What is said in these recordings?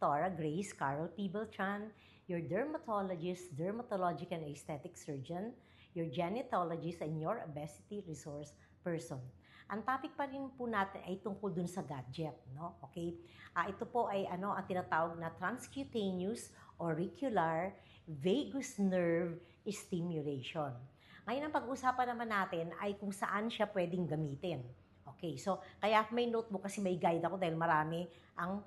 Dr. Grace Carol P. Beltran, your dermatologist, dermatologic and aesthetic surgeon, your genetologist, and your obesity resource person. Ang topic pa rin po natin ay tungkol dun sa gadget, no? Okay? Ito po ay ang tinatawag na transcutaneous auricular vagus nerve stimulation. Ngayon ang pag-uusapan naman natin ay kung saan siya pwedeng gamitin. Okay, so kaya may notebook kasi may guide ako dahil marami ang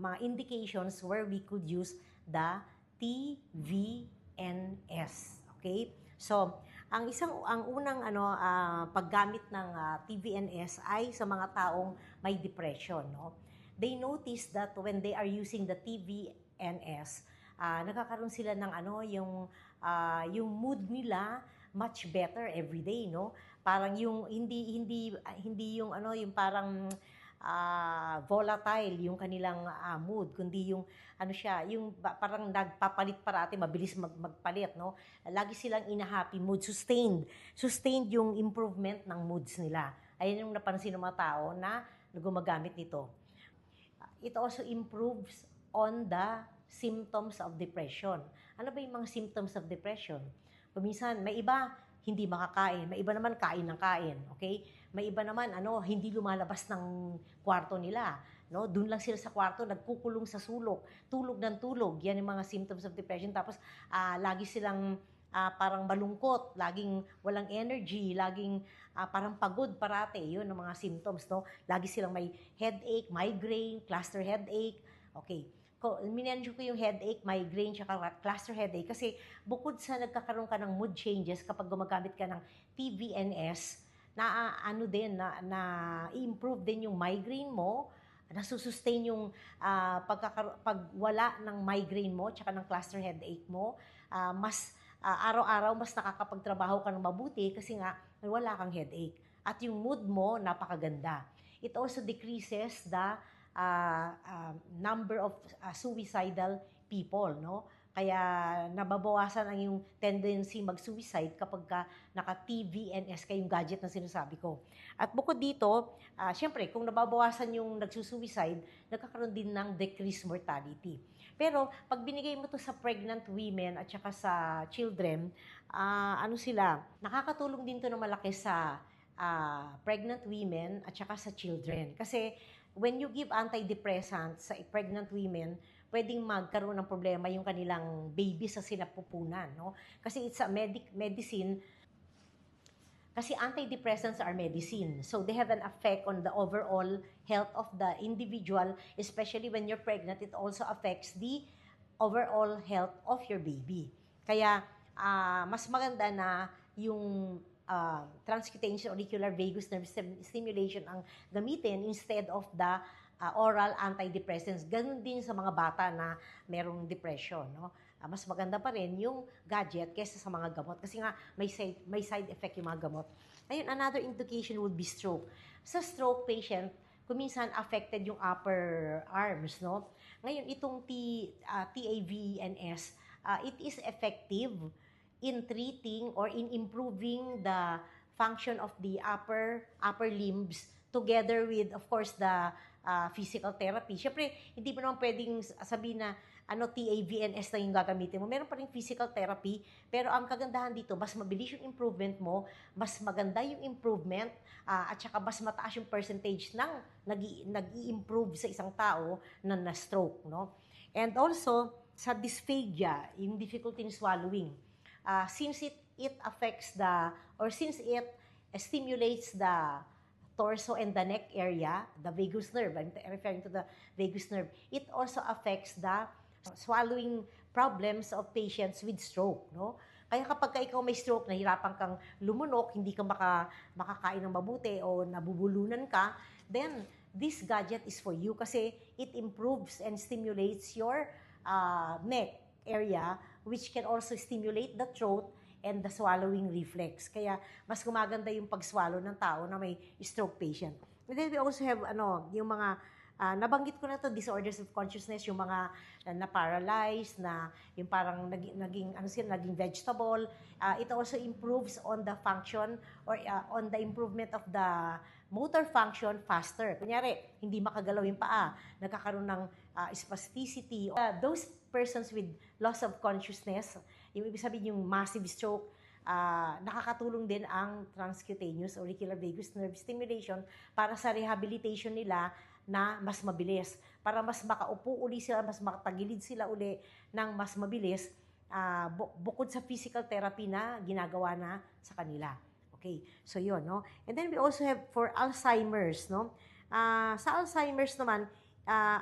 mga indications where we could use the TVNS. Okay? So, ang unang paggamit ng TVNS ay sa mga taong may depression, no? They notice that when they are using the TVNS, nagkakaroon sila ng yung mood nila much better every day, no? Parang yung hindi yung yung parang volatile yung kanilang mood, kundi yung yung parang nagpapalit parati, mabilis magpalit, no? Lagi silang in a happy mood, sustained yung improvement ng moods nila. Ayun yung napansin ng mga tao na gumagamit nito. It also improves on the symptoms of depression. Ano ba yung mga symptoms of depression? Kuminsan, may iba hindi makakain, may iba naman kain ng kain, okay? May iba naman hindi lumalabas ng kwarto nila, no? Doon lang sila sa kwarto, nagkukulong sa sulok, tulog ng tulog. Yan yung mga symptoms of depression. Tapos lagi silang parang malungkot, laging walang energy, laging parang pagod parate. Yun ang mga symptoms, no? Lagi silang may headache, migraine, cluster headache. Okay. Minention ko yung headache, migraine, tsaka cluster headache kasi bukod sa nagkakaroon ka ng mood changes kapag gumagamit ka ng TVNS, na i-improve din yung migraine mo, nasusustain yung pagwala ng migraine mo, tsaka ng cluster headache mo, mas araw-araw mas nakakapagtrabaho ka ng mabuti kasi nga wala kang headache. At yung mood mo, napakaganda. It also decreases the number of suicidal people, no? Kaya nababawasan ang yung tendency mag-suicide kapag naka-TVNS ka yung gadget na sinasabi ko. At bukod dito, syempre, kung nababawasan yung nagsusuicide, nagkakaroon din ng decreased mortality. Pero pag binigay mo to sa pregnant women at saka sa children, nakakatulong din to na malaki sa pregnant women at saka sa children. Kasi when you give antidepressants sa pregnant women, pwedeng magkaroon ng problema yung kanilang baby sa sinapupunan, no? Kasi it's a medicine. Kasi antidepressants are medicine. So they have an effect on the overall health of the individual, especially when you're pregnant. It also affects the overall health of your baby. Kaya mas maganda na yung transcutaneous auricular vagus nerve stimulation ang gamitin instead of the oral antidepressants. Ganun din sa mga bata na merong depression, no? Mas maganda pa rin yung gadget kaysa sa mga gamot kasi nga may side effect yung mga gamot. Ayun, another indication would be stroke. Sa stroke patient, kuminsan affected yung upper arms, no? Ngayon, itong TAVNS, it is effective in treating or in improving the function of the upper limbs together with, of course, the physical therapy. Siyempre, hindi mo naman pwedeng sabihin na TAVNS na yung gagamitin mo. Meron pa rin physical therapy, pero ang kagandahan dito, mas mabilis yung improvement mo, mas maganda yung improvement, at saka mas mataas yung percentage ng nag-i-improve sa isang tao na na-stroke, no? And also, sa dysphagia, yung difficulty in swallowing, since it affects since it stimulates the torso and the neck area, the vagus nerve, I'm referring to the vagus nerve, it also affects the swallowing problems of patients with stroke, no? Kaya kapag ikaw may stroke, nahirapan kang lumunok, hindi ka makakain ng mabuti o nabubulunan ka, then this gadget is for you kasi it improves and stimulates your neck area, which can also stimulate the throat and the swallowing reflex. Kaya mas gumaganda yung pag-swallow ng tao na may stroke patient. And then we also have yung mga nabanggit ko na to, disorders of consciousness, yung mga na-paralyzed, na yung parang naging vegetable. It also improves on the function or on the improvement of the motor function faster. Kunyari, hindi makagalaw yung paa, nagkakaroon ng spasticity. Those persons with loss of consciousness, yung ibig sabihin yung massive stroke, nakakatulong din ang transcutaneous auricular vagus nerve stimulation para sa rehabilitation nila na mas mabilis. Para mas makaupo uli sila, mas makatagilid sila uli ng mas mabilis, bukod sa physical therapy na ginagawa na sa kanila. Okay, so yun, no? And then we also have for Alzheimer's, no? Sa Alzheimer's naman,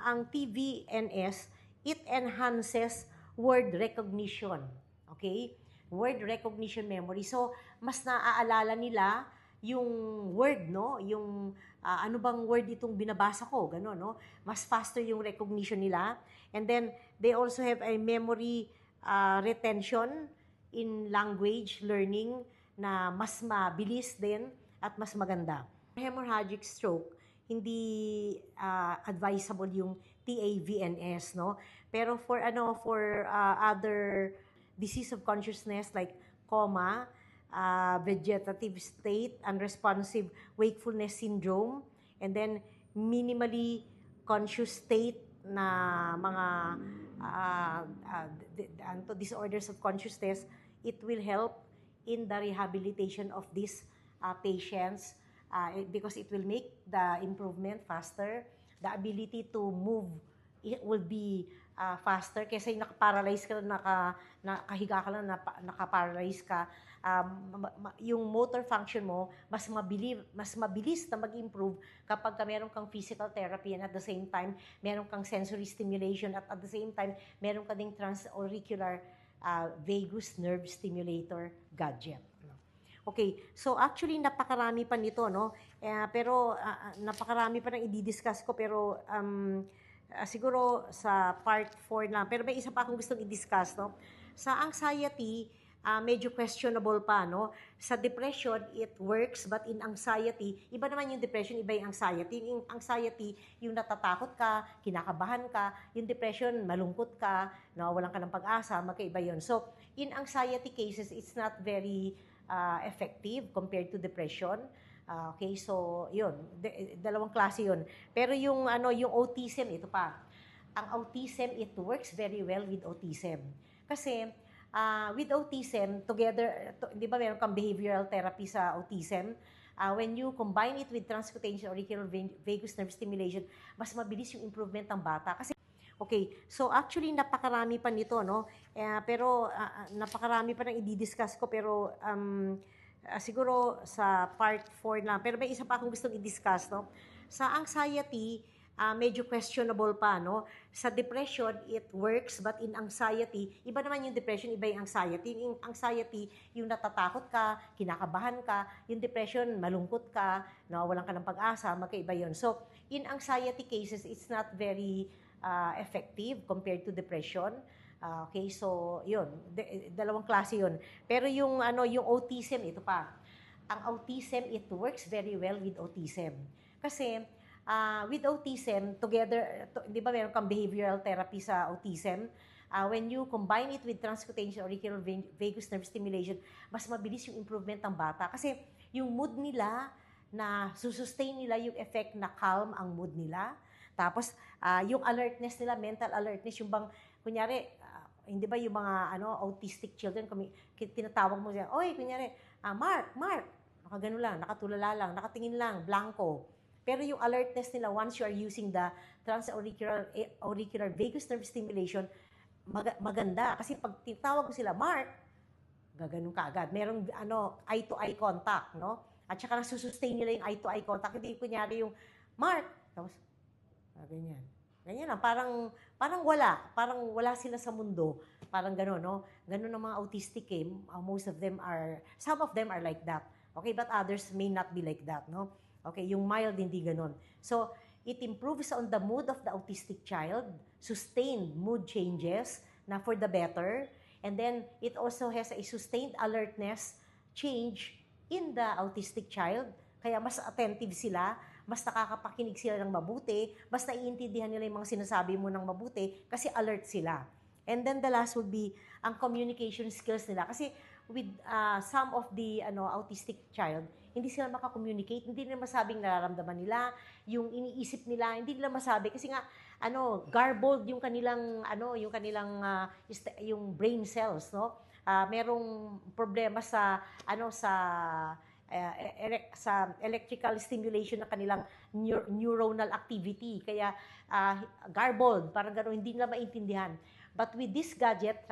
ang TVNS, it enhances word recognition. Okay? Word recognition memory. So, mas naaalala nila yung word, no? Yung ano bang word itong binabasa ko, gano'n, no? Mas faster yung recognition nila. And then, they also have a memory retention in language learning na mas mabilis din at mas maganda. Hemorrhagic stroke, hindi advisable yung TAVNS, no? Pero for other disease of consciousness like coma, vegetative state, unresponsive wakefulness syndrome, and then minimally conscious state na mga disorders of consciousness, it will help in the rehabilitation of these patients because it will make the improvement faster. The ability to move it will be faster kaysa yung naka-paralyze ka, nakahiga ka lang, naka-paralyze ka. Yung motor function mo, mas mabilis na mag-improve kapag meron kang physical therapy and at the same time, meron kang sensory stimulation at the same time, meron ka ding transauricular vagus nerve stimulator gadget. Okay, so actually napakarami pa nito, no? Pero napakarami pa nang i-discuss ko, pero siguro sa part 4 lang. Pero may isa pa akong gustong i-discuss, no? Sa anxiety, medyo questionable pa, no? Sa depression, it works, but in anxiety, iba naman yung depression, iba yung anxiety. Yung anxiety, yung natatakot ka, kinakabahan ka. Yung depression, malungkot ka, nawawalan ka ng pag-asa, magkaiba yun. So, in anxiety cases, it's not very effective compared to depression. Okay, so, yun. Dalawang klase yun. Pero yung autism, ito pa. Ang autism, it works very well with autism. Kasi, with autism, together, di ba meron kang behavioral therapy sa autism? When you combine it with transcutaneous auricular vagus nerve stimulation, mas mabilis yung improvement ng bata. Kasi, okay, so actually napakarami pa nito, no? Pero napakarami pa nang i-discuss ko, pero siguro sa part 4 lang. Pero may isa pa akong gustong i-discuss, no? Sa anxiety, medyo questionable pa, no? Sa depression, it works, but in anxiety, iba naman yung depression, iba yung anxiety. Yung anxiety, yung natatakot ka, kinakabahan ka. Yung depression, malungkot ka, nawawalan ka ng pag-asa, magkaiba yun. So, in anxiety cases, it's not very effective compared to depression. Okay, so, yun. Dalawang klase yun. Pero yung autism, ito pa. Ang autism, it works very well with autism. Kasi, with autism, together, di ba meron kang behavioral therapy sa autism? When you combine it with transcutaneous auricular vagus nerve stimulation, mas mabilis yung improvement ng bata. Kasi yung mood nila, na susustain nila yung effect na calm ang mood nila. Tapos, yung alertness nila, mental alertness, yung bang, kunyari, hindi ba yung mga autistic children, tinatawag mo siya, oy, kunyari, Mark, nakagano lang, nakatulala lang, nakatingin lang, blanco. Pero yung alertness nila, once you are using the transauricular vagus nerve stimulation, maganda. Kasi pag tinatawag ko sila, Mark, gaganon ka agad. Merong eye-to-eye contact, no? At saka nasusustain nila yung eye-to-eye contact. Hindi kunyari yung, Mark, tapos, ganyan. Ganyan lang, parang wala sila sa mundo. Parang gano'n, no? Gano'n ang mga autistic eh. Some of them are like that. Okay, but others may not be like that, no? Okay, yung mild, hindi gano'n. So, it improves on the mood of the autistic child, sustained mood changes na for the better, and then it also has a sustained alertness change in the autistic child, kaya mas attentive sila, mas nakakapakinig sila ng mabuti, mas naiintindihan nila yung mga sinasabi mo ng mabuti kasi alert sila. And then the last would be ang communication skills nila. Kasi with some of the autistic child, hindi sila makakommunicate, hindi nila masabing nararamdaman nila, yung iniisip nila, hindi nila masabi kasi nga garbled yung kanilang yung brain cells, no? Merong problema sa sa electrical stimulation ng kanilang neuronal activity. Kaya garbled, parang gano'n, hindi nila maintindihan. But with this gadget,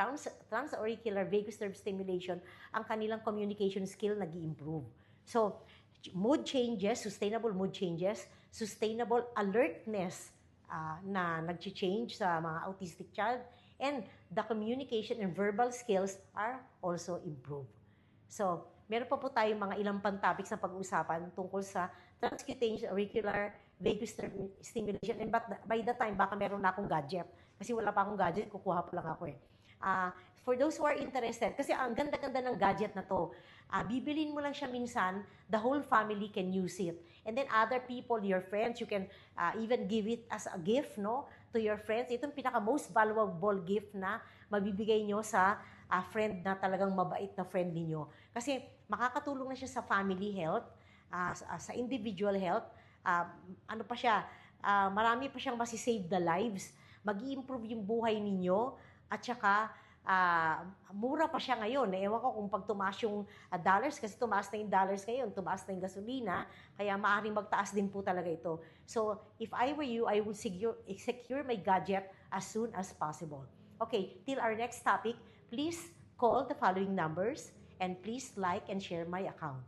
transauricular vagus nerve stimulation, ang kanilang communication skill nag-i-improve. So, mood changes, sustainable mood changes, sustainable alertness na nag-change sa mga autistic child, and the communication and verbal skills are also improved. So, meron pa po tayong mga ilang pang-topics na pag-uusapan tungkol sa transcutaneous auricular vagus nerve stimulation. And by the time, baka meron na akong gadget. Kasi wala pa akong gadget, kukuha pa lang ako eh. For those who are interested, kasi ang ganda-ganda ng gadget na to, bibilin mo lang siya minsan, the whole family can use it. And then other people, your friends, you can even give it as a gift, no, to your friends. Itong pinaka-most valuable gift na mabibigay nyo sa friend na talagang mabait na friend ninyo. Kasi makakatulong na siya sa family health, sa individual health. Marami pa siyang masisave the lives. Mag-i-improve yung buhay ninyo, at saka mura pa siya ngayon. Ewan ko kung pag tumaas yung dollars, kasi tumaas na yung dollars ngayon, tumaas na yung gasolina, kaya maaaring magtaas din po talaga ito. So, if I were you, I would secure my gadget as soon as possible. Okay, till our next topic, please call the following numbers and please like and share my account.